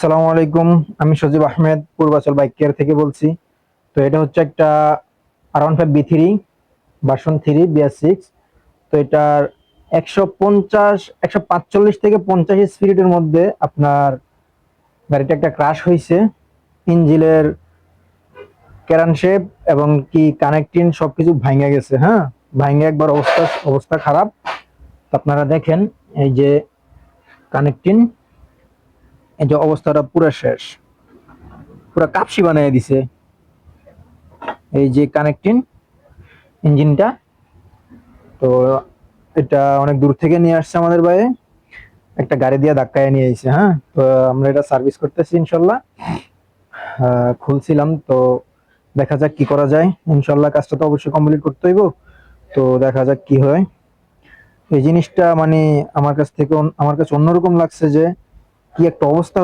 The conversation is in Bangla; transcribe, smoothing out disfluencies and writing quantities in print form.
আসসালামু আলাইকুম। আমি সজীব আহমেদ পূর্বাচল বাইক কেয়ার থেকে বলছি। তো এটা হচ্ছে একটা R15B3 ভার্সন 3 BS6। তো এটার 145 থেকে 50 স্পিডের মধ্যে আপনার গাড়িটা একটা ক্রাশ হয়েছে। ইঞ্জিনের ক্যারানশেপ এবং কি কানেক্টিং সবকিছু ভাঙে গেছে। হ্যাঁ, ভাঙে একবার অবস্থা খারাপ। তো আপনারা দেখেন, এই যে কানেক্টিং, এই যে অবস্থাটা পুরো শেষ, পুরো কাপসি বানিয়ে দিছে। এই যে কানেক্টিং ইঞ্জিনটা, তো এটা অনেক দূর থেকে নিয়ে আসছে আমাদের ভাইয়ে, একটা গাড়ি দিয়ে ধাক্কায় নিয়ে এসেছে। হ্যাঁ, তো আমরা এটা সার্ভিস করতেছি ইনশাল্লাহ। খুলছিলাম তো, দেখা যাক কি করা যায়। ইনশাল্লাহ কাজটা তো অবশ্যই কমপ্লিট করতে হইব। তো দেখা যাক কি হয়। এই জিনিসটা মানে আমার কাছে অন্যরকম লাগছে, যে কি একটা অবস্থা